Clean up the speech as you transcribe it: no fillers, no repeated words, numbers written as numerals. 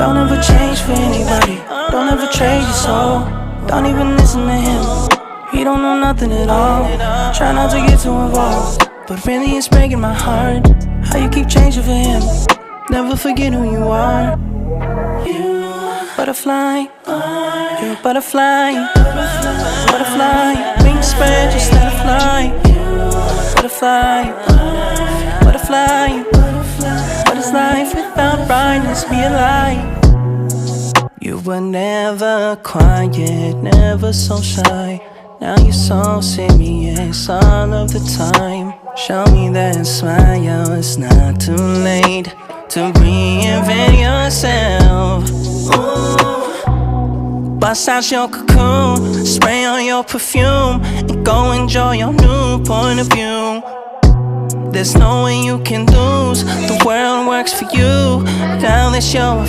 Don't ever change for anybody. Don't ever trade your soul. Don't even listen to him. He don't know nothing at all. Try not to get too involved, but really it's breaking my heart how you keep changing for him. Never forget who you are. You butterfly, you're a butterfly. Butterfly, wings spread, just let it fly. Butterfly, butterfly. What is life without brightness? Be a light. You were never quiet, never so shy. Now you're so serious all of the time. Show me that smile, it's not too late to reinvent yourself. Ooh. Bust out your cocoon, spray on your perfume, and go enjoy your new point of view. There's no way you can lose, the world works for you. Now that you're